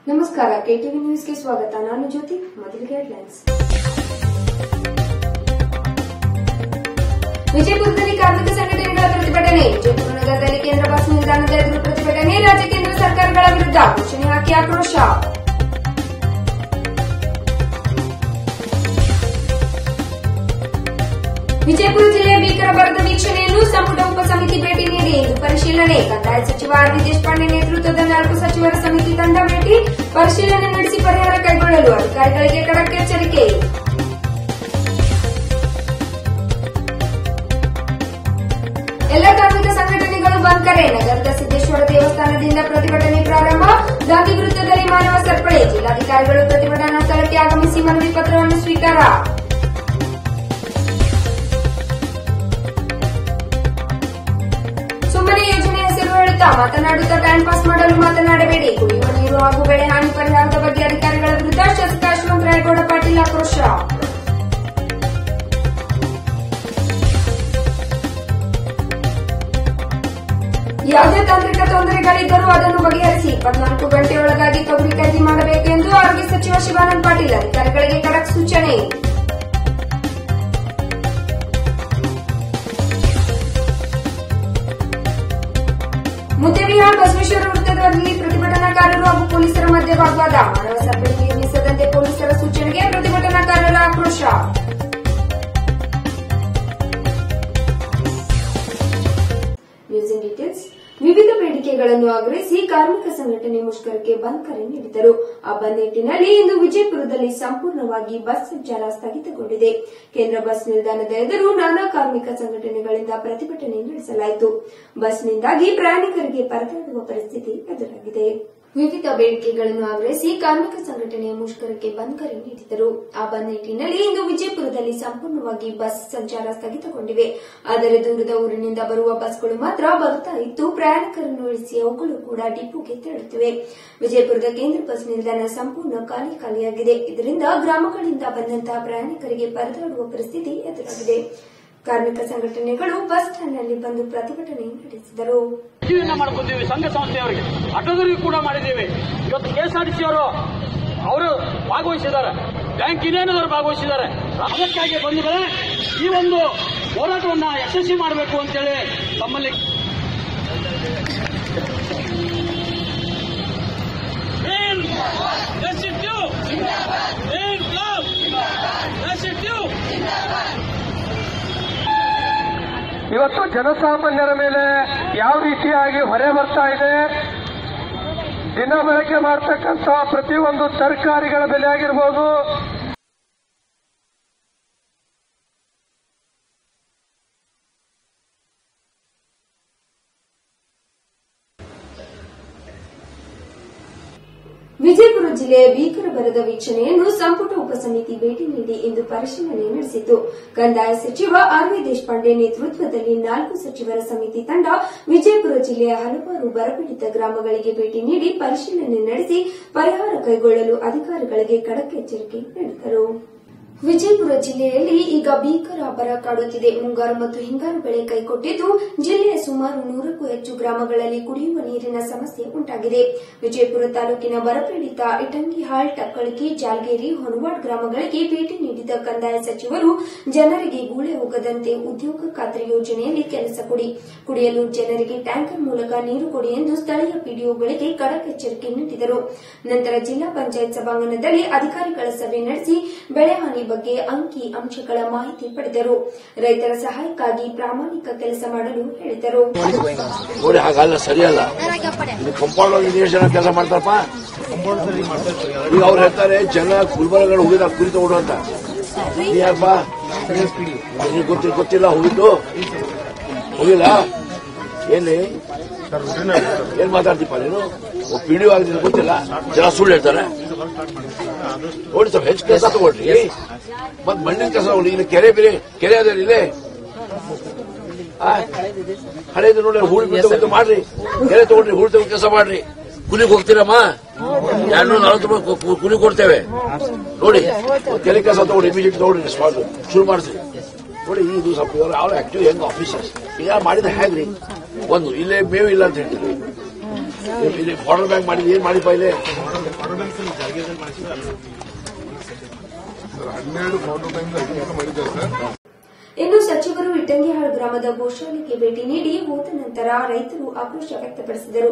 ನಮಸ್ಕಾರ, ಕೆಟಿವಿ ನ್ಯೂಸ್ಗೆ ಸ್ವಾಗತ. ನಾನು ಜ್ಯೋತಿ. ಮೊದಲಿಗೆ ಹೆಡ್ಲೈನ್ಸ್. ವಿಜಯಪುರದಲ್ಲಿ ಕಾರ್ಮಿಕ ಸಂಘಟನೆಗಳ ಪ್ರತಿಭಟನೆ. ವಿಜಯಪುರ ನಗರದಲ್ಲಿ ಕೇಂದ್ರ ಬಸ್ ನಿಲ್ದಾಣದ ಎದುರು ಪ್ರತಿಭಟನೆ. ರಾಜ್ಯ ಕೇಂದ್ರ ಸರ್ಕಾರಗಳ ವಿರುದ್ಧ ಘೋಷಣೆ ಹಾಕಿ ಆಕ್ರೋಶ. ವಿಜಯಪುರ ಜಿಲ್ಲೆಯ ಭೀಕರ ಬರದ ವೀಕ್ಷಣೆಯನ್ನು ಸಂಪುಟ ಉಪಸಮಿತಿ ಭೇಟಿ ನೀಡಿ ಇಂದು ಪರಿಶೀಲನೆ. ಕಂದಾಯ ಸಚಿವ ಆರ್ ವಿ ದೇಶಪಾಂಡೆ ನೇತೃತ್ವದ 4 ಸಚಿವರ ಸಮಿತಿ ತಂಡ ಭೇಟಿ. ಪರಿಶೀಲನೆ ನಡೆಸಿ ಪರಿಹಾರ ಕೈಗೊಳ್ಳಲು ಅಧಿಕಾರಿಗಳಿಗೆ ಖಡಕ್ ಎಚ್ಚರಿಕೆ. ಎಲ್ಲ ಕಾರ್ಮಿಕ ಸಂಘಟನೆಗಳು ಬಂದ್ ಕರೆ. ನಗರದ ಸಿದ್ದೇಶ್ವರ ದೇವಸ್ಥಾನದಿಂದ ಪ್ರತಿಭಟನೆ ಪ್ರಾರಂಭ. ಗಾಂಧಿ ವೃತ್ತದಲ್ಲಿ ಮಾನವ ಸರಪಳಿ. ಜಿಲ್ಲಾಧಿಕಾರಿಗಳು ಪ್ರತಿಭಟನಾ ಸ್ಥಳಕ್ಕೆ ಆಗಮಿಸಿ ಮನವಿ ಪತ್ರವನ್ನು ಸ್ವೀಕಾರ. ಸುಮ್ಮನೆ ಯೋಜನೆ ಹೆಸರು ಹೇಳುತ್ತಾ ಮಾತನಾಡುತ್ತಾ ಟೈಮ್ ಪಾಸ್ ಮಾಡಲು ಮಾತನಾಡಬೇಡಿ. ಕುಡಿಯುವ ನೀರು ಹಾಗೂ ಬೆಳೆ ಹಾನಿ ಪರಿಹಾರದ ಬಗ್ಗೆ ಅಧಿಕಾರಿಗಳ ವಿರುದ್ಧ ಶಾಸಕ ಯಶವಂತರಾಯಗೌಡ ಪಾಟೀಲ್ ಆಕ್ರೋಶ. ಯಾವುದೇ ತಾಂತ್ರಿಕ ತೊಂದರೆಗಳಿದ್ದರೂ ಅದನ್ನು ಬಗೆಹರಿಸಿ 24 ಗಂಟೆಯೊಳಗಾಗಿ ತೊಗರಿ ಖರೀದಿ ಮಾಡಬೇಕು ಎಂದು ಆರೋಗ್ಯ ಸಚಿವ ಶಿವಾನಂದ ಪಾಟೀಲ್ ಅಧಿಕಾರಿಗಳಿಗೆ ಖಡಕ್ ಸೂಚನೆ. ಮುದ್ದೇಬಿಹಾಳ್ ಬಸವೇಶ್ವರ ವೃತ್ತದಲ್ಲಿ ಪ್ರತಿಭಟನಾಕಾರರು ಹಾಗೂ ಪೊಲೀಸರ ಮಧ್ಯೆ ವಾಗ್ವಾದ. ಮಾನವ ಸರಪಳಿ ನಿರ್ಮಿಸದಂತೆ ಪೊಲೀಸರ ಸೂಚನೆಗೆ ಪ್ರತಿಭಟನಾಕಾರರ ಆಕ್ರೋಶ. News in details. ವಿವಿಧ ಬೇಡಿಕೆಗಳನ್ನು ಆಗ್ರಹಿಸಿ ಕಾರ್ಮಿಕ ಸಂಘಟನೆ ಮುಷ್ಕರಕ್ಕೆ ಬಂದ್ ಕರೆ ನೀಡಿದರು. ಆ ಬಂದ್ ನಿಟ್ಟಿನಲ್ಲಿ ಇಂದು ವಿಜಯಪುರದಲ್ಲಿ ಸಂಪೂರ್ಣವಾಗಿ ಬಸ್ ಸಂಚಾರ ಸ್ಥಗಿತಗೊಂಡಿದೆ. ಕೇಂದ್ರ ಬಸ್ ನಿಲ್ದಾಣದ ಎದುರು ನಾನಾ ಕಾರ್ಮಿಕ ಸಂಘಟನೆಗಳಿಂದ ಪ್ರತಿಭಟನೆ ನಡೆಸಲಾಯಿತು. ಬಸ್ನಿಂದಾಗಿ ಪ್ರಯಾಣಿಕರಿಗೆ ಪರದಾಡುವ ಪರಿಸ್ಥಿತಿ ಎದುರಾಗಿದೆ. ವಿವಿಧ ಬೇಡಿಕೆಗಳನ್ನು ಆಗ್ರಹಿಸಿ ಕಾರ್ಮಿಕ ಸಂಘಟನೆಯ ಮುಷ್ಕರಕ್ಕೆ ಬಂದ್ ಕರೆ ನೀಡಿದರು. ಆ ಬಂದ್ ನಿಟ್ಟಿನಲ್ಲಿ ಇಂದು ವಿಜಯಪುರದಲ್ಲಿ ಸಂಪೂರ್ಣವಾಗಿ ಬಸ್ ಸಂಚಾರ ಸ್ಥಗಿತಗೊಂಡಿವೆ. ಆದರೆ ದೂರದ ಊರಿನಿಂದ ಬರುವ ಬಸ್ಗಳು ಮಾತ್ರ ಬರುತ್ತಾ ಇದ್ದು ಪ್ರಯಾಣಿಕರನ್ನು ಇಳಿಸಿ ಅವುಗಳು ಕೂಡ ಡಿಪೋಗೆ ತೆರಳುತ್ತಿವೆ. ವಿಜಯಪುರದ ಕೇಂದ್ರ ಬಸ್ ನಿಲ್ದಾಣ ಸಂಪೂರ್ಣ ಖಾಲಿಯಾಗಿದೆ. ಇದರಿಂದ ಗ್ರಾಮಗಳಿಂದ ಬಂದಂತಹ ಪ್ರಯಾಣಿಕರಿಗೆ ಪರದಾಡುವ ಪರಿಸ್ಥಿತಿ ಎದುರಾಗಿದೆ. ಕಾರ್ಮಿಕ ಸಂಘಟನೆಗಳು ಬಸ್ ಸ್ಟ್ಯಾಂಡ್ನಲ್ಲಿ ಬಂದು ಪ್ರತಿಭಟನೆ ನಡೆಸಿದರು. ಮಾಡ್ಕೊತೀವಿ ಸಂಘ ಸಂಸ್ಥೆಯವರಿಗೆ ಆಟೋದವರಿಗೂ ಕೂಡ ಮಾಡಿದ್ದೇವೆ. ಇವತ್ತು ಕೆಎಸ್ಆರ್ಟಿಸಿ ಅವರು ಭಾಗವಹಿಸಿದ್ದಾರೆ, ಬ್ಯಾಂಕ್ ಯೂನಿಯನ್ ಭಾಗವಹಿಸಿದ್ದಾರೆ. ಅದಕ್ಕಾಗಿ ಬಂದಿದ್ದಾರೆ. ಈ ಒಂದು ಹೋರಾಟವನ್ನು ಯಶಸ್ವಿ ಮಾಡಬೇಕು ಅಂತೇಳಿ ತಮ್ಮಲ್ಲಿ ಇವತ್ತು ಜನಸಾಮಾನ್ಯರ ಮೇಲೆ ಯಾವ ರೀತಿಯಾಗಿ ಹೊರೆ ಬರ್ತಾ ಇದೆ. ದಿನ ಬೆಳಗ್ಗೆ ಮಾಡ್ತಕ್ಕಂಥ ಪ್ರತಿಯೊಂದು ತರಕಾರಿಗಳ ಬೆಲೆ ಆಗಿರ್ಬೋದು, ವಿಜಯಪುರ ಜಿಲ್ಲೆಯ ಭೀಕರ ಬರದ ವೀಕ್ಷಣೆಯನ್ನು ಸಂಪುಟ ಉಪಸಮಿತಿ ಭೇಟಿ ನೀಡಿ ಇಂದು ಪರಿಶೀಲನೆ ನಡೆಸಿತು. ಕಂದಾಯ ಸಚಿವ ಆರ್ ವಿ ದೇಶಪಾಂಡೆ ನೇತೃತ್ವದಲ್ಲಿ 4 ಸಚಿವರ ಸಮಿತಿ ತಂಡ ವಿಜಯಪುರ ಜಿಲ್ಲೆಯ ಹಲವಾರು ಬರಪೀಡಿತ ಗ್ರಾಮಗಳಿಗೆ ಭೇಟಿ ನೀಡಿ ಪರಿಶೀಲನೆ ನಡೆಸಿ ಪರಿಹಾರ ಕೈಗೊಳ್ಳಲು ಅಧಿಕಾರಿಗಳಿಗೆ ಖಡಕ್ ಎಚ್ಚರಿಕೆ ನೀಡಿದರು. ವಿಜಯಪುರ ಜಿಲ್ಲೆಯಲ್ಲಿ ಈಗ ಭೀಕರ ಬರ ಕಾಡುತ್ತಿದೆ. ಮುಂಗಾರು ಮತ್ತು ಹಿಂಗಾರು ಬೆಳೆ ಕೈಕೊಟ್ಟಿದ್ದು ಜಿಲ್ಲೆಯ ಸುಮಾರು 100ಕ್ಕೂ ಹೆಚ್ಚು ಗ್ರಾಮಗಳಲ್ಲಿ ಕುಡಿಯುವ ನೀರಿನ ಸಮಸ್ಯೆ ಉಂಟಾಗಿದೆ. ವಿಜಯಪುರ ತಾಲೂಕಿನ ಬರಪೀಡಿತ ಇಟಂಗಿಹಾಳ್, ಟಕ್ಕಳಕಿ, ಜಾಲ್ಗೇರಿ, ಹೊನವಾಡ್ ಗ್ರಾಮಗಳಿಗೆ ಭೇಟಿ ನೀಡಿದ ಕಂದಾಯ ಸಚಿವರು ಜನರಿಗೆ ಗೂಳೆ ಹೋಗದಂತೆ ಉದ್ಯೋಗ ಖಾತ್ರಿ ಯೋಜನೆಯಲ್ಲಿ ಕೆಲಸ ಕೊಡಿ, ಕುಡಿಯಲು ಜನರಿಗೆ ಟ್ಯಾಂಕರ್ ಮೂಲಕ ನೀರು ಕೊಡಿ ಎಂದು ಸ್ಥಳೀಯ ಪಿಡಿಒಗಳಿಗೆ ಖಡಕ್ ಎಚ್ಚರಿಕೆ ನೀಡಿದರು. ನಂತರ ಜಿಲ್ಲಾ ಪಂಚಾಯತ್ ಸಭಾಂಗಣದಲ್ಲಿ ಅಧಿಕಾರಿಗಳ ಸಭೆ ನಡೆಸಿ ಬೆಳೆ ಹಾನಿ ಬಗ್ಗೆ ಅಂಕಿ ಅಂಶಗಳ ಮಾಹಿತಿ ಪಡೆದರು. ರೈತರ ಸಹಾಯಕ್ಕಾಗಿ ಪ್ರಾಮಾಣಿಕ ಕೆಲಸ ಮಾಡಲು ಹೇಳಿದರು. ನೋಡಿ ಹಾಗಲ್ಲ, ಸರಿಯಲ್ಲ. ಕಂಪೌಂಡ್ ಜನ ಕೆಲಸ ಮಾಡ್ತಾರಪ್ಪ. ಈಗ ಅವ್ರು ಹೇಳ್ತಾರೆ ಜನ ಗುಲ್ಬರ್ಗಗಳು ಹೋಗಿದ ಕುರಿ ತಗೊಂಡು ಅಂತ. ನೀಯಪ್ಪ ಗೊತ್ತಿಲ್ಲ, ಹೋಗಿದ್ದು ಹೋಗಿಲ್ಲ. ಏನ್ ಮಾತಾಡ್ತೀಪ ನೀನು? ಪಿಡಿಒ ಆಗಿದೆ ಗೊತ್ತಿಲ್ಲ, ಜನ ಸುಳ್ಳು ಹೇಳ್ತಾರೆ. ನೋಡಿ ಸ್ವಲ್ಪ ಹೆಚ್ಚು ಕೆಲಸ ತಗೊಳ್ರಿ. ಮತ್ ಮಣ್ಣಿನ ಕೆಲಸ ತಗೊಳ್ಳಿ. ಇಲ್ಲಿ ಕೆರೆ ಬೇರೆ ಕೆರೆ ಅದ ಇಲ್ಲೇ ಹಳೇದು ನೋಡಿ ಹೂಳು ಬಿಟ್ಟು ಮಾಡ್ರಿ. ಕೆರೆ ತಗೊಂಡ್ರಿ, ಹೂಳು ತಗೊಂಡು ಕೆಲಸ ಮಾಡ್ರಿ. ಕೂಲಿಗೆ ಹೋಗ್ತೀರಮ್ಮ, 240 ರೂಪಾಯಿ ಕೂಲಿ ಕೊಡ್ತೇವೆ. ನೋಡಿ ಕೆರೆ ಕೆಲಸ ತಗೊಂಡು ಇಮಿಡಿಯೇಟ್ ತಗೊಂಡ್ರಿ, ಶುರು ಮಾಡಿದ್ರಿ. ನೋಡಿ ಇದು ಸ್ವಲ್ಪ ಅವ್ರು ಆಕ್ಚುಲಿ ಹೆಂಗ್ ಆಫೀಸರ್ಸ್ ಈಗ ಮಾಡಿದ ಹೇಗ್ರಿ. ಒಂದು ಇಲ್ಲೇ ಮೇವು ಇಲ್ಲ ಅಂತ ಹೇಳ್ತೀವಿ, ಇಲ್ಲಿ ಬಾರ್ಡರ್ ಬ್ಯಾಂಕ್ ಮಾಡಿದ್ ಏನ್ ಮಾಡಿಪ್ಪ, ಇಲ್ಲೇ ಇನ್ನು ಸಚಿವರು ಇಟ್ಟಂಗಿಹಾಳ್ ಗ್ರಾಮದ ಗೋಶಾಲೆಗೆ ಭೇಟಿ ನೀಡಿ ಹೋದ ನಂತರ ರೈತರು ಆಕ್ರೋಶ ವ್ಯಕ್ತಪಡಿಸಿದರು.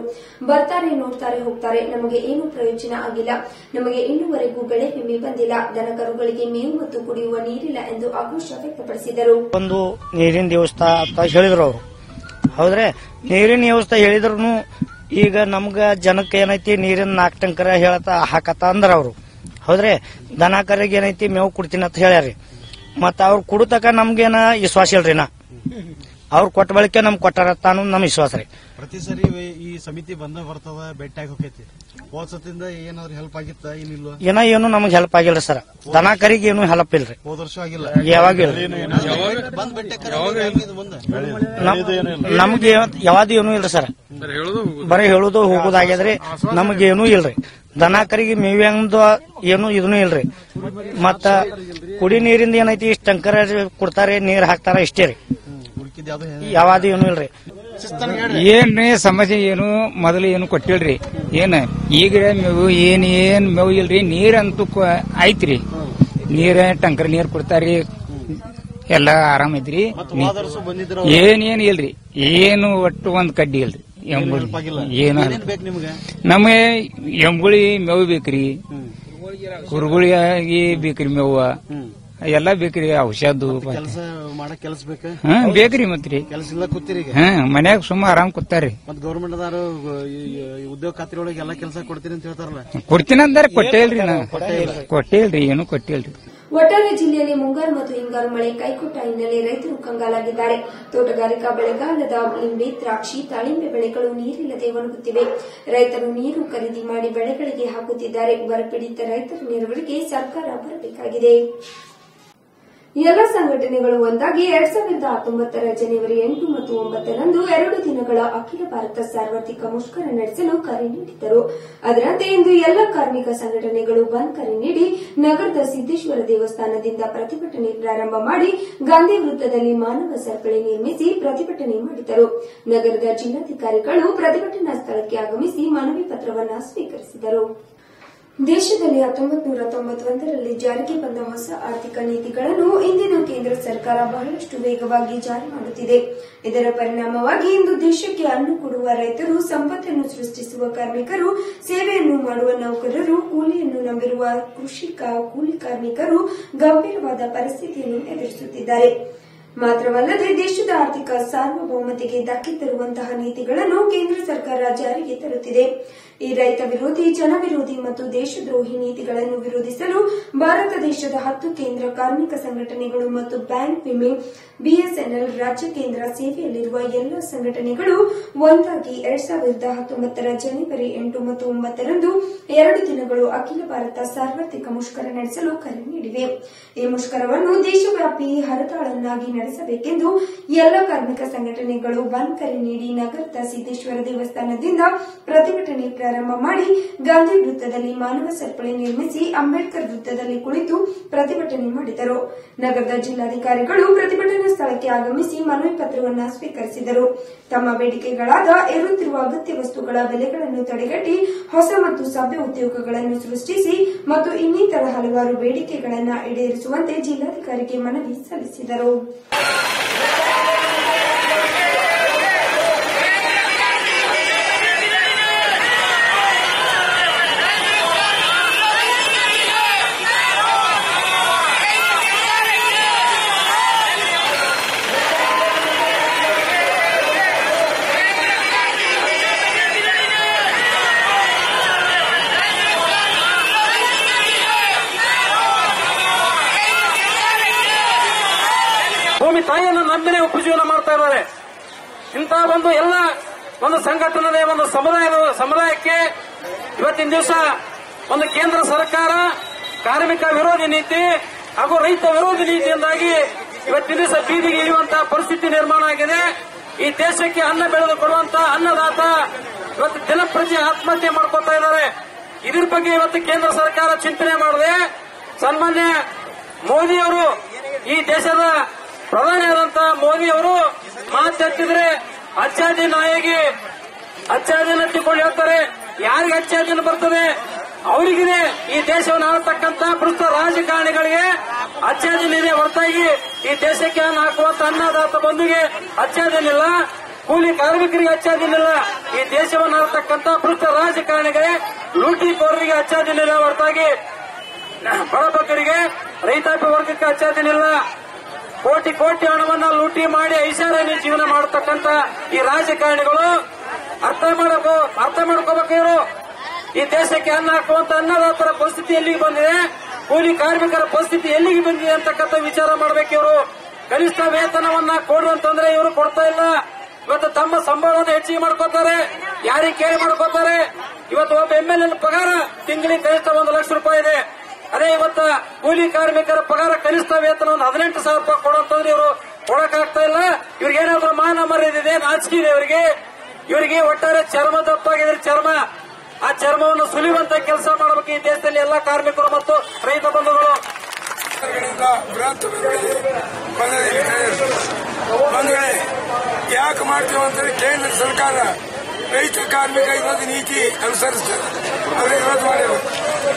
ಬರ್ತಾರೆ, ನೋಡ್ತಾರೆ, ಹೋಗ್ತಾರೆ, ನಮಗೆ ಏನು ಪ್ರಯೋಜನ ಆಗಿಲ್ಲ, ನಮಗೆ ಇನ್ನೂವರೆಗೂ ಬೆಳೆ ವಿಮೆ ಬಂದಿಲ್ಲ, ದನಕರುಗಳಿಗೆ ಮೇವು ಮತ್ತು ಕುಡಿಯುವ ನೀರಿಲ್ಲ ಎಂದು ಆಕ್ರೋಶ ವ್ಯಕ್ತಪಡಿಸಿದರು. ಒಂದು ನೀರಿನ ವ್ಯವಸ್ಥೆ ಅಂತ ಹೇಳಿದ್ರು ಅವರು. ಹೌದ್ರೆ, ನೀರಿನ ವ್ಯವಸ್ಥೆ ಹೇಳಿದ್ರು ಈಗ ನಮ್ಗ ಜನಕ್ಕೆ ಏನೈತಿ ನೀರಿನ 4 ಟಂಕರ ಹೇಳತ್ತ ಹಾಕತ್ತ ಅಂದ್ರ ಅವರು. ಹೌದ್ರೆ, ದನ ಕರಿಗೆ ಏನೈತಿ ಮೇವು ಕೊಡ್ತೀನಿ ಅಂತ ಹೇಳ್ಯಾರಿ. ಮತ್ತ ಅವ್ರು ಕುಡತಕ ನಮ್ಗೇನ ವಿಶ್ವಾಸ ಇಲ್ರಿ. ಅವ್ರು ಕೊಟ್ಟ ಬಳಿಕ ನಮ್ಗೆ ಕೊಟ್ಟಾರ ಅನ್ನೋದು ನಮ್ ವಿಶ್ವಾಸ ರೀ. ಪ್ರತಿ ಸರಿ ಈ ಸಮಿತಿ ಬಂದ ಬರ್ತದ, ಭೇಟಿಯಾಗಿ ಹೋಗೈತಿ. ಹೋದ್ಸತಿಂದ ಏನಾದ್ರು ಹೆಲ್ಪ್ ಆಗಿತ್ತ? ಏನಿಲ್ವಾ? ಏನು ನಮ್ಗೆ ಹೆಲ್ಪ್ ಆಗಿಲ್ರಿ ಸರ್. ದನ ಕರಿಗೆ ಏನು ಹೆಲ್ಪ್ ಇಲ್ರಿ. ಹೋದ ವರ್ಷ ಆಗಿಲ್ಲ, ಯಾವಾಗಿಲ್ಲ. ನಮ್ಗೆ ಯಾವ್ದು ಏನೂ ಇಲ್ರಿ ಸರ್. ಬರೀ ಹೇಳುದು ಹೋಗುದಾಗ್ಯದ್ರಿ. ನಮಗೇನೂ ಇಲ್ರಿ. ದನ ಕರಿಗೆ ಮೇವ್ಯಾಂಗ ಏನು ಇದನ್ನು ಇಲ್ರಿ. ಮತ್ತ ಕುಡಿ ನೀರಿಂದ ಏನೈತಿ ಇಷ್ಟ ಟಂಕರ್ ಕೊಡ್ತಾರೆ, ನೀರ್ ಹಾಕ್ತಾರ, ಇಷ್ಟೇ ರೀ. ಯಾವ್ದು ಏನು ಇಲ್ರಿ. ಏನ್ರಿ ಸಮಸ್ಯೆ ಏನು ಮೊದಲು ಏನು ಕೊಟ್ಟಿಲ್ರಿ. ಏನ್ ಈಗ ಮೇವು ಏನ್ ಮೇವು ಇಲ್ರಿ. ನೀರಂತೂ ಐತ್ರಿ. ನೀರ್ ಟಂಕರ್ ನೀರ್ ಕೊಡ್ತಾರ್ರಿ, ಎಲ್ಲಾ ಆರಾಮ ಐತ್ರಿ. ಏನ್ ಇಲ್ರಿ. ಏನು ಒಟ್ಟು ಒಂದ್ ಕಡ್ಡಿ ಇಲ್ರಿ. ಏನು ನಮಗೆ ಎಂಬುಳಿ ಮೇವು ಬೇಕ್ರಿ, ಕುರುಗುಳಿಯಾಗಿ ಬೇಕ್ರಿ ಮೇವು ಎಲ್ಲ ಬೇಕ್ರಿ. ಔಷಧ ಬೇಕ್ರಿ. ಮತ್ರಿ ಮನ್ಯಾಗ ಸುಮ್ಮ ಆರಾಮ್ ಕೂತಾರ್ರಿ. ಗೌರ್ಮೆಂಟ್ ಉದ್ಯೋಗ ಖಾತ್ರಿ ಒಳಗೆ ಎಲ್ಲಾ ಕೆಲಸ ಕೊಡ್ತೀನಿ ಅಂತ ಹೇಳ್ತಾರಲ್ಲ. ಕೊಡ್ತೀನಿ ಅಂದಾರೆ ಕೊಟ್ಟೇ ಇಲ್ರಿ. ಕೊಟ್ಟೇ ಇಲ್ರಿ, ಏನು ಕೊಟ್ಟಿಲ್ರಿ. ಒಟ್ಟಾರೆ ಜಿಲ್ಲೆಯಲ್ಲಿ ಮುಂಗಾರು ಮತ್ತು ಹಿಂಗಾರು ಮಳೆ ಕೈಕೊಟ್ಟ ಹಿನ್ನೆಲೆ ರೈತರು ಕಂಗಾಲಾಗಿದ್ದಾರೆ. ತೋಟಗಾರಿಕಾ ಬೆಳೆಗಾಲದ ಲಿಂಬೆ, ದ್ರಾಕ್ಷಿ, ದಾಳಿಂಬೆ ಬೆಳೆಗಳು ನೀರಿಲ್ಲದೆ ಒಣಗುತ್ತಿವೆ. ರೈತರು ನೀರು ಖರೀದಿ ಮಾಡಿ ಬೆಳೆಗಳಿಗೆ ಹಾಕುತ್ತಿದ್ದಾರೆ. ಬರಪೀಡಿತ ರೈತರ ನೆರವಿಗೆ ಸರ್ಕಾರ ಬರಬೇಕಾಗಿದೆ. ಎಲ್ಲ ಸಂಘಟನೆಗಳು ಒಂದಾಗಿ 2019 ಜನವರಿ 8 ಮತ್ತು 9ರಂದು 2 ದಿನಗಳ ಅಖಿಲ ಭಾರತ ಸಾರ್ವತ್ರಿಕ ಮುಷ್ಕರ ನಡೆಸಲು ಕರೆ ನೀಡಿದ್ದರು. ಅದರಂತೆ ಇಂದು ಎಲ್ಲ ಕಾರ್ಮಿಕ ಸಂಘಟನೆಗಳು ಬಂದ್ ಕರೆ ನೀಡಿ ನಗರದ ಸಿದ್ದೇಶ್ವರ ದೇವಸ್ಥಾನದಿಂದ ಪ್ರತಿಭಟನೆ ಪ್ರಾರಂಭ ಮಾಡಿ ಗಾಂಧಿ ವೃತ್ತದಲ್ಲಿ ಮಾನವ ಸರಪಳಿ ನಿರ್ಮಿಸಿ ಪ್ರತಿಭಟನೆ ಮಾಡಿದರು. ನಗರದ ಜಿಲ್ಲಾಧಿಕಾರಿಗಳು ಪ್ರತಿಭಟನಾ ಸ್ಥಳಕ್ಕೆ ಆಗಮಿಸಿ ಮನವಿ ಪತ್ರವನ್ನು ಸ್ವೀಕರಿಸಿದರು. ದೇಶದಲ್ಲಿ 1991ರಲ್ಲಿ ಜಾರಿಗೆ ಬಂದ ಹೊಸ ಆರ್ಥಿಕ ನೀತಿಗಳನ್ನು ಇಂದಿನ ಕೇಂದ್ರ ಸರ್ಕಾರ ಬಹಳಷ್ಟು ವೇಗವಾಗಿ ಜಾರಿ ಮಾಡುತ್ತಿದೆ. ಇದರ ಪರಿಣಾಮವಾಗಿ ಇಂದು ದೇಶಕ್ಕೆ ಅನ್ನ ಕೊಡುವ ರೈತರು, ಸಂಪತ್ತನ್ನು ಸೃಷ್ಟಿಸುವ ಕಾರ್ಮಿಕರು, ಸೇವೆಯನ್ನು ಮಾಡುವ ನೌಕರರು, ಕೂಲಿಯನ್ನು ನಂಬಿರುವ ಕೃಷಿಕ ಕೂಲಿ ಕಾರ್ಮಿಕರು ಗಂಭೀರವಾದ ಪರಿಸ್ಥಿತಿಯನ್ನು ಎದುರಿಸುತ್ತಿದ್ದಾರೆ. ಮಾತ್ರವಲ್ಲದೆ ದೇಶದ ಆರ್ಥಿಕ ಸಾರ್ವಭೌಮತೆಗೆ ಧಕ್ಕೆ ತರುವಂತಹ ನೀತಿಗಳನ್ನು ಕೇಂದ್ರ ಸರ್ಕಾರ ಜಾರಿಗೆ ತರುತ್ತಿದೆ. ಈ ರೈತ ವಿರೋಧಿ, ಜನ ವಿರೋಧಿ ಮತ್ತು ದೇಶದ್ರೋಹಿ ನೀತಿಗಳನ್ನು ವಿರೋಧಿಸಲು ಭಾರತ ದೇಶದ 10 ಕೇಂದ್ರ ಕಾರ್ಮಿಕ ಸಂಘಟನೆಗಳು ಮತ್ತು ಬ್ಯಾಂಕ್, ವಿಮೆ, ಬಿಎಸ್ಎನ್ಎಲ್, ರಾಜ್ಯ ಕೇಂದ್ರ ಸೇವೆಯಲ್ಲಿರುವ ಎಲ್ಲ ಸಂಘಟನೆಗಳು ಒಂದಾಗಿ 2019 ಜನವರಿ 8 ಮತ್ತು 9ರಂದು 2 ದಿನಗಳು ಅಖಿಲ ಭಾರತ ಸಾರ್ವತ್ರಿಕ ಮುಷ್ಕರ ನಡೆಸಲು ಕರೆ ನೀಡಿವೆ. ಈ ಮುಷ್ಕರವನ್ನು ದೇಶವ್ಯಾಪಿ ಹರತಾಳನ್ನಾಗಿ ನಡೆಸಬೇಕೆಂದು ಎಲ್ಲ ಕಾರ್ಮಿಕ ಸಂಘಟನೆಗಳು ಬಂದ್ ಕರೆ ನೀಡಿ ನಗರದ ಸಿದ್ದೇಶ್ವರ ದೇವಸ್ಥಾನದಿಂದ ಪ್ರತಿಭಟನೆ ಪ್ರಾರಂಭ ಮಾಡಿ ಗಾಂಧಿ ವೃತ್ತದಲ್ಲಿ ಮಾನವ ಸರಪಳಿ ನಿರ್ಮಿಸಿ ಅಂಬೇಡ್ಕರ್ ವೃತ್ತದಲ್ಲಿ ಕುಳಿತು ಪ್ರತಿಭಟನೆ ಮಾಡಿದರು. ನಗರದ ಜಿಲ್ಲಾಧಿಕಾರಿಗಳು ಪ್ರತಿಭಟನಾ ಸ್ಥಳಕ್ಕೆ ಆಗಮಿಸಿ ಮನವಿ ಪತ್ರವನ್ನು ಸ್ವೀಕರಿಸಿದರು. ತಮ್ಮ ಬೇಡಿಕೆಗಳಾದ ಏರುತ್ತಿರುವ ಅಗತ್ಯ ವಸ್ತುಗಳ ಬೆಲೆಗಳನ್ನು ತಡೆಗಟ್ಟಿ ಹೊಸ ಮತ್ತು ಸಭ್ಯ ಉದ್ಯೋಗಗಳನ್ನು ಸೃಷ್ಟಿಸಿ ಮತ್ತು ಇನ್ನಿತರ ಹಲವಾರು ಬೇಡಿಕೆಗಳನ್ನು ಈಡೇರಿಸುವಂತೆ ಜಿಲ್ಲಾಧಿಕಾರಿಗೆ ಮನವಿ ಸಲ್ಲಿಸಿದರು. ಭೂಮಿ ತಾಯಿಯನ್ನು ನಂಬಿನೇ ಉಪಜೀವನ ಮಾಡ್ತಾ ಇದ್ದಾರೆ. ಇಂತಹ ಒಂದು ಸಂಘಟನೆ, ಒಂದು ಸಮುದಾಯಕ್ಕೆ ಇವತ್ತಿನ ದಿವಸ ಒಂದು ಕೇಂದ್ರ ಸರ್ಕಾರ ಕಾರ್ಮಿಕ ವಿರೋಧಿ ನೀತಿ ಹಾಗೂ ರೈತ ವಿರೋಧಿ ನೀತಿಯಿಂದಾಗಿ ಇವತ್ತಿನ ದಿವಸ ಬೀದಿಗೆ ಇಳಿಯುವಂತಹ ಪರಿಸ್ಥಿತಿ ನಿರ್ಮಾಣ ಆಗಿದೆ. ಈ ದೇಶಕ್ಕೆ ಅನ್ನ ಬೆಳೆದು ಕೊಡುವಂತಹ ಅನ್ನದಾತ ಇವತ್ತು ದಿನಪ್ರತಿ ಆತ್ಮಹತ್ಯೆ ಮಾಡ್ಕೊತಾ ಇದ್ದಾರೆ. ಇದ್ರ ಬಗ್ಗೆ ಇವತ್ತು ಕೇಂದ್ರ ಸರ್ಕಾರ ಚಿಂತನೆ ಮಾಡದೆ ಸನ್ಮಾನ್ಯ ಮೋದಿಯವರು, ಈ ದೇಶದ ಪ್ರಧಾನಿಯಾದಂತಹ ಮೋದಿಯವರು ಮಾತೆತ್ತಿದ್ರೆ ಅಚ್ಚಾದಿನ ನಾಯಿಗೆ ಅಚ್ಚಾದಿನ ಹತ್ತಿಕೊಂಡು ಹೇಳ್ತಾರೆ. ಯಾರಿಗೆ ಅಚ್ಚಾದಿನ ಬರ್ತದೆ? ಅವರಿಗಿದೆ ಈ ದೇಶವನ್ನು ಆಳ್ತಕ್ಕಂತ ಭ್ರಷ್ಟ ರಾಜಕಾರಣಿಗಳಿಗೆ ಅಚ್ಛೇದನಿದೆ ಹೊರತಾಗಿ ಈ ದೇಶಕ್ಕೆ ಅನ್ನ ಹಾಕುವಂತ ಅನ್ನದಾತ ಬಂಧುಗೆ ಅಚ್ಛೇದನಿಲ್ಲ, ಕೂಲಿ ಕಾರ್ಮಿಕರಿಗೆ ಅಚ್ಛೇದನಿಲ್ಲ. ಈ ದೇಶವನ್ನು ಆಳ್ತಕ್ಕಂತ ಭ್ರಷ್ಟ ರಾಜಕಾರಣಿಗಳಿಗೆ ಲೂಟಿಕೋರರಿಗೆ ಅಚ್ಛೇದನಿಲ್ಲ ಹೊರತಾಗಿ ಬಡಬಗ್ಗರಿಗೆ ರೈತಾಪಿ ವರ್ಗಕ್ಕೆ ಅಚ್ಛೇದನಿಲ್ಲ. ಕೋಟಿ ಕೋಟಿ ಹಣವನ್ನ ಲೂಟಿ ಮಾಡಿ ಐಷಾರಾಮಿ ಜೀವನ ಮಾಡತಕ್ಕಂತ ಈ ರಾಜಕಾರಣಿಗಳು ಅರ್ಥ ಮಾಡ್ಕೋಬೇಕು. ಇವರು ಈ ದೇಶಕ್ಕೆ ಅನ್ನ ಹಾಕುವಂತ ಅನ್ನದಾತರ ಪರಿಸ್ಥಿತಿ ಎಲ್ಲಿಗೆ ಬಂದಿದೆ, ಕೂಲಿ ಕಾರ್ಮಿಕರ ಪರಿಸ್ಥಿತಿ ಎಲ್ಲಿಗೆ ಬಂದಿದೆ ಅಂತಕ್ಕಂಥ ವಿಚಾರ ಮಾಡಬೇಕು. ಇವರು ಕನಿಷ್ಠ ವೇತನವನ್ನ ಕೊಡು ಅಂತಂದ್ರೆ ಇವರು ಕೊಡ್ತಾ ಇಲ್ಲ. ಇವತ್ತು ತಮ್ಮ ಸಂಬಳವನ್ನು ಹೆಚ್ಚಿಗೆ ಮಾಡ್ಕೋತಾರೆ, ಯಾರಿಗೆ ಕೇಳಿ ಮಾಡ್ಕೋತಾರೆ. ಇವತ್ತು ಒಬ್ಬ MLA ಪಗಾರ ತಿಂಗಳಿಗೆ ಕನಿಷ್ಠ 1 ಲಕ್ಷ ರೂಪಾಯಿ ಇದೆ. ಅದೇ ಇವತ್ತು ಕೂಲಿ ಕಾರ್ಮಿಕರ ಪಗಾರ ಕನಿಷ್ಠ ವೇತನವನ್ನು 18,000 ರೂಪಾಯಿ ಕೊಡೋಂತಂದ್ರೆ ಇವರು ಕೊಡಕ್ಕಾಗ್ತಾ ಇಲ್ಲ. ಇವ್ರಿಗೇನಾದ್ರೂ ಮಾನ ಮರ್ಯಾದೆ ನಾಚಿಕೆ ಇದೆ ಇವರಿಗೆ ಒಟ್ಟಾರೆ ಚರ್ಮ ದಪ್ಪಾಗಿದ್ರೆ ಆ ಚರ್ಮವನ್ನು ಸುಲಿಯುವಂತ ಕೆಲಸ ಮಾಡಬೇಕು ಈ ದೇಶದಲ್ಲಿ ಎಲ್ಲ ಕಾರ್ಮಿಕರು ಮತ್ತು ರೈತ ಬಂಧುಗಳು. ಯಾಕೆ ಮಾಡ್ತೀವಿ ಅಂತೇಳಿ ಕೇಂದ್ರ ಸರ್ಕಾರ ರೈತ ಕಾರ್ಮಿಕ ವಿರೋಧಿ ನೀತಿ ಅನುಸರಿಸ್ತಾರೆ. ಅವರೇ ವಿರೋಧ ಮಾಡಿದ್ರು.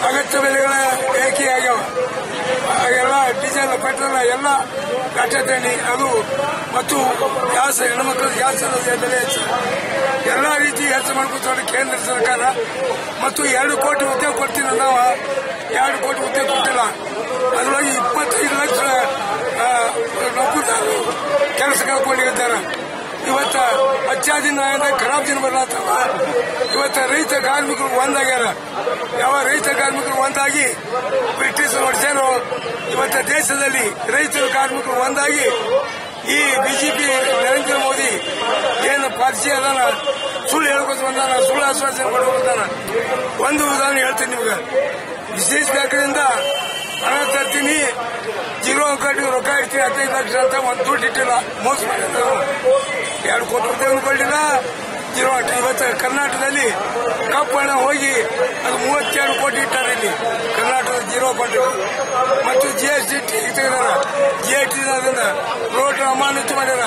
ಅಗತ್ಯ ಬೆಲೆಗಳ ಏರಿಕೆ ಆಗ್ಯಾವ. ಎಲ್ಲ ಡೀಸೆಲ್, ಪೆಟ್ರೋಲ್ ಎಲ್ಲ ಘಟನೆ ಅದು ಮತ್ತು ಗ್ಯಾಸ್, ಹೆಣ್ಮಕ್ಳು ಗ್ಯಾಸ್ ಬೆಲೆ ಹೆಚ್ಚು, ಎಲ್ಲ ರೀತಿ ಹೆಚ್ಚು ಮಾಡ್ಕೊತಾರೆ ಕೇಂದ್ರ ಸರ್ಕಾರ. ಮತ್ತು 2 ಕೋಟಿ ಉದ್ಯೋಗ ಕೊಡ್ತೀನಿ ನಾವು 2 ಕೋಟಿ ಉದ್ಯೋಗ ಕೊಟ್ಟಿಲ್ಲ. ಅದರೊಳಗೆ 25 ಲಕ್ಷ ನೌಕರರು ಕೆಲಸಕ್ಕೆ ಕೊಂಡಿದ್ದಾರೆ. ಇವತ್ತ ಅಚ್ಚಾದಿನ ಖರಾಬ್ ದಿನ ಬರ್ಲಾತವ. ಇವತ್ತ ರೈತ ಕಾರ್ಮಿಕರು ಒಂದಾಗ್ಯಾರ. ಯಾವ ರೈತ ಕಾರ್ಮಿಕರು ಒಂದಾಗಿ ಬ್ರಿಟಿಷ್ ಹೊಡ್ಸ್ಯಾರೋ ಇವತ್ತ ದೇಶದಲ್ಲಿ ರೈತರ ಕಾರ್ಮಿಕರು ಒಂದಾಗಿ ಈ ಬಿಜೆಪಿ ನರೇಂದ್ರ ಮೋದಿ ಏನು ಪಾಲಿಸಿ ಅದಾನ ಸುಳ್ಳು ಹೇಳ್ಕೊತ ಬಂದಾನ, ಸುಳ್ಳು ಆಶ್ವಾಸನೆ ಕೊಟ್ಟು ಬಂದಾನ. ಒಂದು ಉದಾಹರಣೆ ಹೇಳ್ತೀನಿ ನಿಮ್ಗೆ. ವಿಶೇಷ ಬ್ಯಾಂಕ್ನಿಂದ ಹಣ ತರ್ತೀನಿ, 0 ಅಕೌಂಟ್ಗೆ ರೊಕ್ಕ ಇಡ್ತೀನಿ 15 ಲಕ್ಷ ಅಂತ ಒಂದು ದುಡ್ಡು ಇಟ್ಟಿಲ್ಲ, ಮೋಸ ಮಾಡಿದ್ರು. 2 ಕೋಟಿ ರೂಪಾಯಿ ಕೊಳ್ಳಿಲ್ಲ, 0 ಅಕೌಂಟ್. ಇವತ್ತು ಕರ್ನಾಟಕದಲ್ಲಿ ಕಪ್ಪು ಹಣ ಹೋಗಿ ಅದು 32 ಕೋಟಿ ಇಟ್ಟಾರೆ ಇಲ್ಲಿ ಕರ್ನಾಟಕದ 0 ಅಕೌಂಟ್. ಮತ್ತು GST ತೆಗೆದಾರ, GST ಅದನ್ನ ರೋಡ್ ಅಮಾನತು ಮಾಡ್ಯಾರ.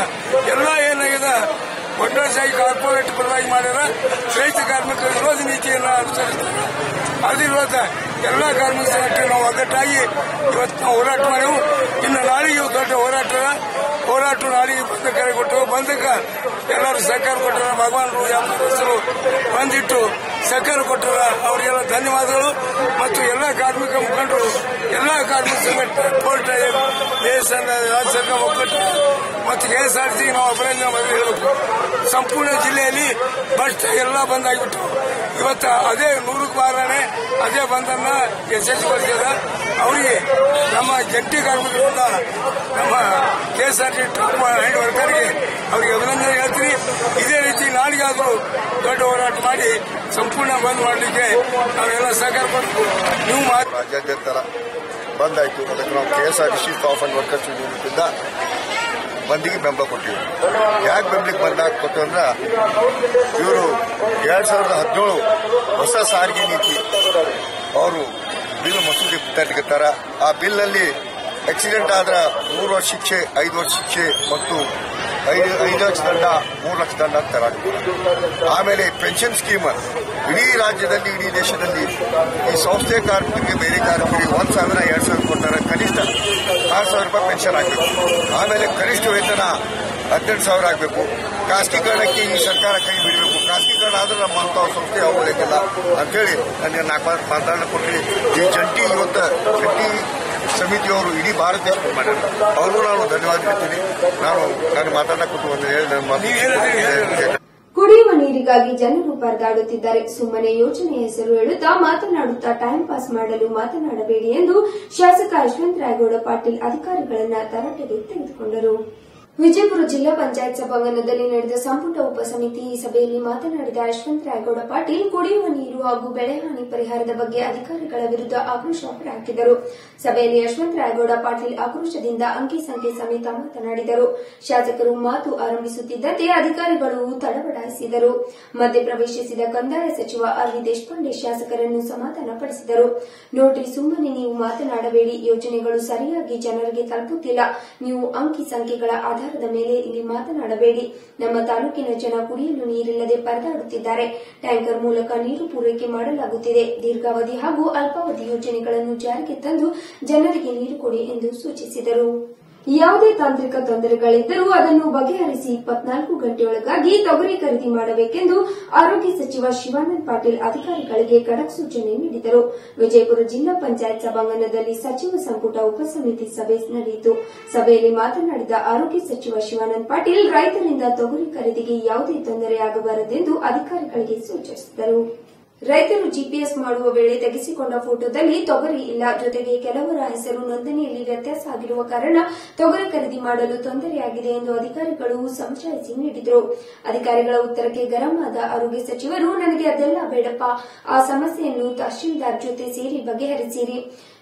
ಎಲ್ಲ ಏನಾಗಿದೆ ಒಟ್ಟಾಗಿ ಕಾರ್ಪೊರೇಟ್ ಪರವಾಗಿ ಮಾಡ್ಯಾರ. ರೈತ ಕಾರ್ಮಿಕರ ವಿರೋಧ ನೀತಿಯನ್ನು ಅನುಸರಿಸ್ತಾರೆ. ಅದಿರುವಂತ ಎಲ್ಲ ಕಾರ್ಮಿಕ ಸಂಘಟನೆ ನಾವು ಒಗ್ಗಟ್ಟಾಗಿ ಇವತ್ತು ನಾವು ಹೋರಾಟ ಮಾಡಿವು. ಇನ್ನು ನಾಳೆಗೆ ದೊಡ್ಡ ಹೋರಾಟ ನಾಳೆಗೆ ಬಂದ ಕರೆ ಕೊಟ್ಟು ಬಂದಕ್ಕ ಎಲ್ಲರೂ ಸಹಕಾರ ಕೊಟ್ಟರ. ಭಗವಾನರು ಹೆಸರು ಬಂದಿಟ್ಟು ಸಹಕಾರ ಕೊಟ್ಟರ. ಅವರಿಗೆಲ್ಲ ಧನ್ಯವಾದಗಳು. ಮತ್ತು ಎಲ್ಲ ಕಾರ್ಮಿಕ ಮುಖಂಡರು, ಎಲ್ಲ ಕಾರ್ಮಿಕ ಸಂಘಟನೆ, ಕೋರ್ಟ್, ದೇಶ, ರಾಜ್ಯ ಸರ್ಕಾರ ಒಕ್ಕೂಟ ಮತ್ತು KSRTC ನಾವು ಅಭಿನಂದನೆ ಮಾಡಿ ಹೇಳಬೇಕು. ಸಂಪೂರ್ಣ ಜಿಲ್ಲೆಯಲ್ಲಿ ಬಸ್ ಎಲ್ಲ ಬಂದಾಗಿಬಿಟ್ಟು ಇವತ್ತು ಅದೇ 100ಕ್ಕೆ ಬಾರಾಣೆ ಅದೇ ಬಂದನ್ನ ಯಶಸ್ವಿಗೊಳಿಸಿದ. ಅವರಿಗೆ ನಮ್ಮ ಜಂಟಿ ಕಾರ್ಮಿಕರಿಂದ ನಮ್ಮ KSRTC ಟಾಪ್ ಹೆಡ್ ವರ್ಕರ್ಗೆ ಅವರಿಗೆ ಅಭಿನಂದನೆ ಹೇಳ್ತೀನಿ. ಇದೇ ರೀತಿ ನಾಡಿಗಾದರೂ ದೊಡ್ಡ ಹೋರಾಟ ಮಾಡಿ ಸಂಪೂರ್ಣ ಬಂದ್ ಮಾಡಲಿಕ್ಕೆ ನಾವೆಲ್ಲ ಸಹಕಾರ ಕೊಡ್ತೀವಿ. ನೀವು ರಾಜ್ಯಾದ್ಯಂತ ಬಂದಾಯಿತು. ಅದಕ್ಕೆ ನಾವು KSRTC ಸ್ಟಾಫ್ ಅಂಡ್ ವರ್ಕರ್ಸ್ ಯೂನಿಯನ್ನಿಂದ ಬಂದಿಗೆ ಬೆಂಬಲ ಕೊಟ್ಟಿವಿ. ಯಾಕೆ ಬೆಂಬಲಿಗೆ ಬಂದಾಗ ಕೊಟ್ಟು ಅಂದ್ರೆ ಇವರು 2017 ಹೊಸ ಸಾರಿಗೆ ನೀತಿ ಅವರು ಬಿಲ್ ಮಸೂದೆ ತಟ್ಟಿಗೆತ್ತಾರ. ಆ ಬಿಲ್ನಲ್ಲಿ ಆಕ್ಸಿಡೆಂಟ್ ಆದ್ರೆ 3 ವರ್ಷ ಶಿಕ್ಷೆ, 5 ವರ್ಷ ಶಿಕ್ಷೆ ಮತ್ತು 5 ಲಕ್ಷ ದಂಡ, 3 ಲಕ್ಷ ದಂಡ ಅಂತ ತರಾಕಿದ್ದಾರೆ. ಆಮೇಲೆ ಪೆನ್ಷನ್ ಸ್ಕೀಮ್ ಇಡೀ ರಾಜ್ಯದಲ್ಲಿ, ಇಡೀ ದೇಶದಲ್ಲಿ ಈ ಸಂಸ್ಥೆ ಕಾರ್ಮಿಕರಿಗೆ, ಬೇರೆ ಕಾರ್ಮಿಕರಿಗೆ 1,000, 2,000 ಕೊಡ್ತಾರೆ. ಕನಿಷ್ಠ 6,000 ರೂಪಾಯಿ ಪೆನ್ಷನ್ ಆಗಬೇಕು. ಆಮೇಲೆ ಕನಿಷ್ಠ ವೇತನ 18,000 ಆಗಬೇಕು. ಖಾಸಗೀಕರಣಕ್ಕೆ ಈ ಸರ್ಕಾರ ಕೈ ಬಿಡಬೇಕು. ಖಾಸಗೀಕರಣ ಆದ್ರೆ ನಮ್ಮಂತ ಸಂಸ್ಥೆ ಹೋಗಬೇಕಿಲ್ಲ ಅಂತೇಳಿ ನನಗೆ 4 ಮಾತನ್ನ ಕೊಟ್ಟು ಈ ಜಂಟಿ ಸಮಿತಿಯವರು ಇಡೀ ಭಾರತ ದೇಶ ಮಾಡ್ಯಾರ. ಅವ್ರಿಗೂ ನಾನು ಧನ್ಯವಾದ ಹೇಳ್ತೀನಿ. ನಾನು ಮಾತಾಡಕ್ಕೆ ಒಂದು ಹೇಳಿ ಕುಡಿಯುವ ನೀರಿಗಾಗಿ ಜನರು ಪರದಾಡುತ್ತಿದ್ದಾರೆ. ಸುಮ್ಮನೆ ಯೋಜನೆ ಹೆಸರು ಹೇಳುತ್ತಾ ಮಾತನಾಡುತ್ತಾ ಟೈಂ ಪಾಸ್ ಮಾಡಲು ಮಾತನಾಡಬೇಡಿ ಎಂದು ಶಾಸಕ ಯಶವಂತರಾಯಗೌಡ ಪಾಟೀಲ್ ಅಧಿಕಾರಿಗಳನ್ನ ತರಾಟೆಗೆ ತೆಗೆದುಕೊಂಡರು. ವಿಜಯಪುರ ಜಿಲ್ಲಾ ಪಂಚಾಯತ್ ಸಭಾಂಗಣದಲ್ಲಿ ನಡೆದ ಸಂಪುಟ ಉಪಸಮಿತಿ ಸಭೆಯಲ್ಲಿ ಮಾತನಾಡಿದ ಯಶವಂತರಾಯಗೌಡ ಪಾಟೀಲ್ ಕುಡಿಯುವ ನೀರು ಹಾಗೂ ಬೆಳೆ ಹಾನಿ ಪರಿಹಾರದ ಬಗ್ಗೆ ಅಧಿಕಾರಿಗಳ ವಿರುದ್ಧ ಆಕ್ರೋಶ ಹೊರಹಾಕಿದರು. ಸಭೆಯಲ್ಲಿ ಯಶವಂತರಾಯಗೌಡ ಪಾಟೀಲ್ ಆಕ್ರೋಶದಿಂದ ಅಂಕಿ ಸಂಖ್ಯೆ ಸಮೇತ ಮಾತನಾಡಿದರು. ಶಾಸಕರು ಮಾತು ಆರಂಭಿಸುತ್ತಿದ್ದಂತೆ ಅಧಿಕಾರಿಗಳು ತಡಬಡಾಯಿಸಿದರು. ಮಧ್ಯೆ ಪ್ರವೇಶಿಸಿದ ಕಂದಾಯ ಸಚಿವ ಆರ್.ವಿ. ದೇಶಪಾಂಡೆ ಶಾಸಕರನ್ನು ಸಮಾಧಾನಪಡಿಸಿದರು. ನೋಡ್ರಿ, ಸುಮ್ಮನೆ ನೀವು ಮಾತನಾಡಬೇಡಿ. ಯೋಜನೆಗಳು ಸರಿಯಾಗಿ ಜನರಿಗೆ ತಲುಪುತ್ತಿಲ್ಲ. ನೀವು ಅಂಕಿ ಸಂಖ್ಯೆಗಳ ಆಧಾರ ಆಧಾರದ ಮೇಲೆ ಇಲ್ಲಿ ಮಾತನಾಡಬೇಡಿ. ನಮ್ಮ ತಾಲೂಕಿನ ಜನ ಕುಡಿಯಲು ನೀರಿಲ್ಲದೆ ಪರದಾಡುತ್ತಿದ್ದಾರೆ. ಟ್ಯಾಂಕರ್ ಮೂಲಕ ನೀರು ಪೂರೈಕೆ ಮಾಡಲಾಗುತ್ತಿದೆ. ದೀರ್ಘಾವಧಿ ಹಾಗೂ ಅಲ್ಪಾವಧಿ ಯೋಜನೆಗಳನ್ನು ಜಾರಿಗೆ ತಂದು ಜನರಿಗೆ ನೀರು ಕೊಡಿ ಎಂದು ಸೂಚಿಸಿದರು. ಯಾವುದೇ ತಾಂತ್ರಿಕ ತೊಂದರೆಗಳಿದ್ದರೂ ಅದನ್ನು ಬಗೆಹರಿಸಿ 24 ಗಂಟೆಯೊಳಗಾಗಿ ತೊಗರಿ ಖರೀದಿ ಮಾಡಬೇಕೆಂದು ಆರೋಗ್ಯ ಸಚಿವ ಶಿವಾನಂದ ಪಾಟೀಲ್ ಅಧಿಕಾರಿಗಳಿಗೆ ಖಡಕ್ ಸೂಚನೆ ನೀಡಿದರು. ವಿಜಯಪುರ ಜಿಲ್ಲಾ ಪಂಚಾಯತ್ ಸಭಾಂಗಣದಲ್ಲಿ ಸಚಿವ ಸಂಪುಟ ಉಪಸಮಿತಿ ಸಭೆ ನಡೆಯಿತು. ಸಭೆಯಲ್ಲಿ ಮಾತನಾಡಿದ ಆರೋಗ್ಯ ಸಚಿವ ಶಿವಾನಂದ ಪಾಟೀಲ್ ರೈತರಿಂದ ತೊಗರಿ ಖರೀದಿಗೆ ಯಾವುದೇ ತೊಂದರೆಯಾಗಬಾರದೆಂದು ಅಧಿಕಾರಿಗಳಿಗೆ ಸೂಚಿಸಿದರು. ರೈತರು ಜಿಪಿಎಸ್ ಮಾಡುವ ವೇಳೆ ತೆಗೆಸಿಕೊಂಡ ಫೋಟೋದಲ್ಲಿ ತೊಗರಿ ಇಲ್ಲ. ಜೊತೆಗೆ ಕೆಲವರ ಹೆಸರು ನೋಂದಣಿಯಲ್ಲಿ ವ್ಯತ್ಯಾಸ ಆಗಿರುವ ಕಾರಣ ತೊಗರಿ ಖರೀದಿ ಮಾಡಲು ತೊಂದರೆಯಾಗಿದೆ ಎಂದು ಅಧಿಕಾರಿಗಳು ಸಮಜಾಯಿಷಿ ನೀಡಿದರು. ಅಧಿಕಾರಿಗಳ ಉತ್ತರಕ್ಕೆ ಗರಂ ಆದ ಆರೋಗ್ಯ ಸಚಿವರು, ನನಗೆ ಅದೆಲ್ಲ ಬೇಡಪ್ಪ, ಆ ಸಮಸ್ಯೆಯನ್ನು ತಹಶೀಲ್ದಾರ್ ಜೊತೆ ಸೇರಿ ಬಗೆಹರಿಸಿರಿ.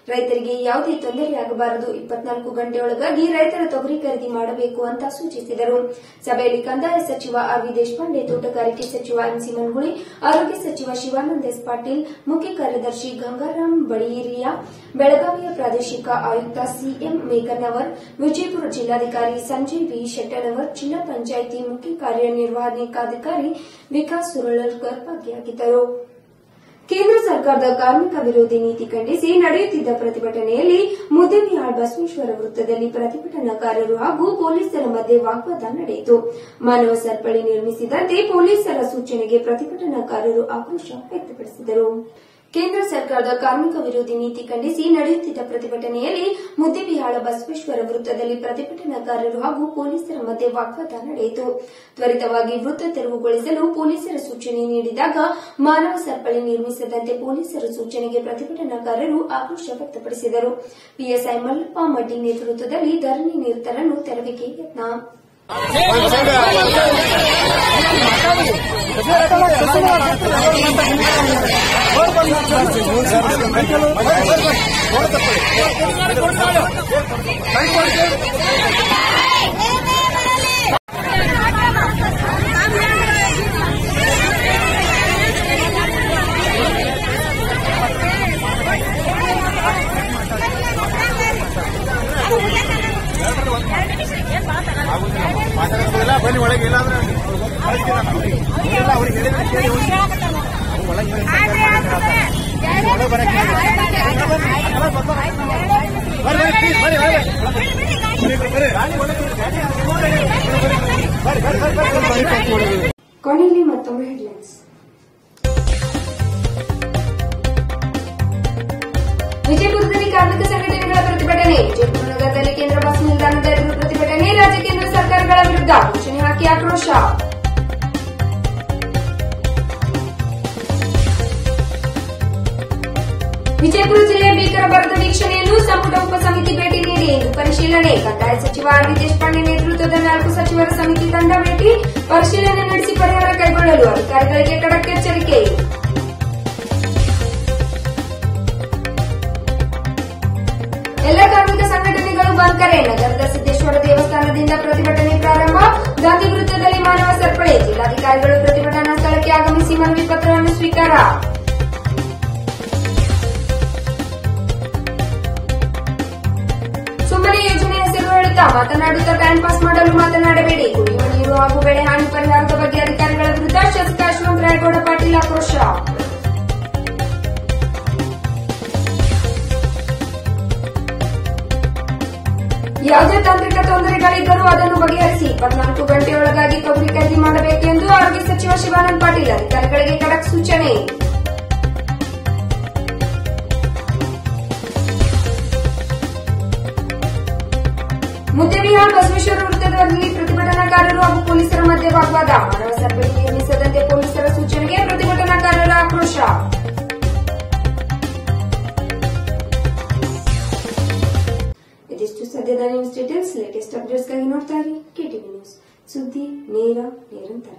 ರೈತರಿಗೆ ಯಾವುದೇ ತೊಂದರೆಯಾಗಬಾರದು. 24 ಗಂಟೆಯೊಳಗಾಗಿ ರೈತರ ತೊಗರಿ ಖರೀದಿ ಮಾಡಬೇಕು ಅಂತ ಸೂಚಿಸಿದರು. ಸಭೆಯಲ್ಲಿ ಕಂದಾಯ ಸಚಿವ ಆರ್ ವಿ ದೇಶಪಾಂಡೆ, ತೋಟಗಾರಿಕೆ ಸಚಿವ ಎಂಸಿ ಮನಗೂಳಿ, ಆರೋಗ್ಯ ಸಚಿವ ಶಿವಾನಂದ ಎಸ್ ಪಾಟೀಲ್, ಮುಖ್ಯ ಕಾರ್ಯದರ್ಶಿ ಗಂಗಾರಾಮ್ ಬಳಿಯಿರಿಯ, ಬೆಳಗಾವಿಯ ಪ್ರಾದೇಶಿಕ ಆಯುಕ್ತ ಸಿಎಂ ಮೇಘನವರ್, ವಿಜಯಪುರ ಜಿಲ್ಲಾಧಿಕಾರಿ ಸಂಜಯ್ ವಿ ಶೆಟ್ಟನವರ್, ಜಿಲ್ಲಾ ಪಂಚಾಯಿತಿ ಮುಖ್ಯ ಕಾರ್ಯನಿರ್ವಹಣಾಧಿಕಾರಿ ವಿಕಾಸ್ ಸುರಳಕರ್ ಭಾಗಿಯಾಗಿದ್ದರು. ಕೇಂದ್ರ ಸರ್ಕಾರದ ಕಾರ್ಮಿಕ ವಿರೋಧಿ ನೀತಿ ಖಂಡಿಸಿ ನಡೆಯುತ್ತಿದ್ದ ಪ್ರತಿಭಟನೆಯಲ್ಲಿ ಮುದ್ದೇಬಿಹಾಳ್ ಬಸವೇಶ್ವರ ವೃತ್ತದಲ್ಲಿ ಪ್ರತಿಭಟನಾಕಾರರು ಹಾಗೂ ಪೊಲೀಸರ ಮಧ್ಯೆ ವಾಗ್ವಾದ ನಡೆಯಿತು. ಮಾನವ ಸರಪಳಿ ನಿರ್ಮಿಸಿದಂತೆ ಪೊಲೀಸರ ಸೂಚನೆಗೆ ಪ್ರತಿಭಟನಾಕಾರರು ಆಕ್ರೋಶ ವ್ಯಕ್ತಪಡಿಸಿದರು. ಕೇಂದ್ರ ಸರ್ಕಾರದ ಕಾರ್ಮಿಕ ವಿರೋಧಿ ನೀತಿ ಖಂಡಿಸಿ ನಡೆಯುತ್ತಿದ್ದ ಪ್ರತಿಭಟನೆಯಲ್ಲಿ ಮುದ್ದೇಬಿಹಾಳ ಬಸವೇಶ್ವರ ವೃತ್ತದಲ್ಲಿ ಪ್ರತಿಭಟನಾಕಾರರು ಹಾಗೂ ಪೊಲೀಸರ ಮಧ್ಯೆ ವಾಗ್ವಾದ ನಡೆಯಿತು. ತ್ವರಿತವಾಗಿ ವೃತ್ತ ತೆರವುಗೊಳಿಸಲು ಪೊಲೀಸರ ಸೂಚನೆ ನೀಡಿದಾಗ ಮಾನವ ಸರಪಳಿ ನಿರ್ಮಿಸದಂತೆ ಪೊಲೀಸರ ಸೂಚನೆಗೆ ಪ್ರತಿಭಟನಾಕಾರರು ಆಕ್ರೋಶ ವ್ಯಕ್ತಪಡಿಸಿದರು. ಪಿಎಸ್ಐ ಮಲ್ಲಪ್ಪ ಮಡ್ಡಿ ನೇತೃತ್ವದಲ್ಲಿ ಧರಣಿ ನಿರತರನ್ನು ತೆರವಿಗೆ ಯತ್ನ. ಬನ್ನಿ ಒಳಗೆ ಇಲ್ಲಾಂದ್ರೆ ಕೊನೆಯಲ್ಲಿ ಮತ್ತೊಮ್ಮೆ ಹೆಡ್ಲೈನ್ಸ್. ವಿಜಯಪುರದಲ್ಲಿ ಕಾರ್ಮಿಕ ಸಂಘಟನೆಗಳ ಪ್ರತಿಭಟನೆ. ವಿಜಯಪುರ ನಗರದಲ್ಲಿ ಕೇಂದ್ರ ಬಸ್ ನಿಲ್ದಾಣದ ಎದುರು ಪ್ರತಿಭಟನೆ. ರಾಜ್ಯ ಕೇಂದ್ರ ಸರ್ಕಾರಗಳ ವಿರುದ್ಧ ಘೋಷಣೆ ಹಾಕಿ ಆಕ್ರೋಶ. ವಿಜಯಪುರ ಜಿಲ್ಲೆಯ ಭೀಕರ ಬರದ ವೀಕ್ಷಣೆಯನ್ನು ಸಂಪುಟ ಉಪಸಮಿತಿ ಭೇಟಿ ನೀಡಿ ಇಂದು ಪರಿಶೀಲನೆ. ಕಂದಾಯ ಸಚಿವ ಆರ್ ವಿ ದೇಶಪಾಂಡೆ ನೇತೃತ್ವದ 4 ಸಚಿವರ ಸಮಿತಿ ತಂಡ ಭೇಟಿ. ಪರಿಶೀಲನೆ ನಡೆಸಿ ಪರಿಹಾರ ಕೈಗೊಳ್ಳಲು ಅಧಿಕಾರಿಗಳಿಗೆ ಖಡಕ್ ಎಚ್ಚರಿಕೆ. ಎಲ್ಲ ಕಾರ್ಮಿಕ ಸಂಘಟನೆಗಳು ಬಂದ್ ಕರೆ. ನಗರದ ಸಿದ್ದೇಶ್ವರ ದೇವಸ್ಥಾನದಿಂದ ಪ್ರತಿಭಟನೆ ಪ್ರಾರಂಭ. ಗಾಂಧಿ ವೃತ್ತದಲ್ಲಿ ಮಾನವ ಸರಪಳಿ. ಜಿಲ್ಲಾಧಿಕಾರಿಗಳು ಪ್ರತಿಭಟನಾ ಸ್ಥಳಕ್ಕೆ ಆಗಮಿಸಿ ಮನವಿ ಪತ್ರವನ್ನು ಸ್ವೀಕಾರ. ಸುಮ್ಮನೆ ಯೋಜನೆ ಹೆಸರು ಹೇಳುತ್ತಾ ಮಾತನಾಡುತ್ತಾ ಟೈಮ್ ಪಾಸ್ ಮಾಡಲು ಮಾತನಾಡಬೇಡಿ. ಕುಡಿಯುವ ನೀರು ಹಾಗೂ ಬೆಳೆ ಹಾನಿ ಪರಿಹಾರದ ಬಗ್ಗೆ ಅಧಿಕಾರಿಗಳ ವಿರುದ್ಧ ಶಾಸಕ ಯಶವಂತ ರಾಯಗೌಡ ಪಾಟೀಲ್ ಆಕ್ರೋಶ. ಯಾವುದೇ ತಾಂತ್ರಿಕ ತೊಂದರೆಗಳಿದ್ದರೂ ಅದನ್ನು ಬಗೆಹರಿಸಿ 24 ಗಂಟೆಯೊಳಗಾಗಿ ತೊಗರಿ ಖರೀದಿ ಮಾಡಬೇಕು ಎಂದು ಆರೋಗ್ಯ ಸಚಿವ ಶಿವಾನಂದ ಪಾಟೀಲ್ ಅಧಿಕಾರಿಗಳಿಗೆ ಖಡಕ್ ಸೂಚನೆ. ಮುದ್ದೇಬಿಹಾಳ್ ಬಸವೇಶ್ವರ ವೃತ್ತದಲ್ಲಿ ಪ್ರತಿಭಟನಾಕಾರರು ಹಾಗೂ ಪೊಲೀಸರ ಮಧ್ಯೆ ವಾಗ್ವಾದ. ಮಾನವ ಸರಪಳಿ ನಿರ್ಮಿಸದಂತೆ ಪೊಲೀಸರ ಸೂಚನೆಗೆ ಪ್ರತಿಭಟನಾಕಾರರ ಆಕ್ರೋಶ. ಇದಿಷ್ಟು ಸದ್ಯದ ನ್ಯೂಸ್ ಡೀಟೇಲ್ಸ್. ಲೇಟೆಸ್ಟ್ ಅಪ್ಡೇಟ್ಸ್ಗಾಗಿ ನೋಡ್ತಾ ಇರಿ ಕೆಟಿವಿ ನ್ಯೂಸ್. ಸುದ್ದಿ ನೇರ ನಿರಂತರ.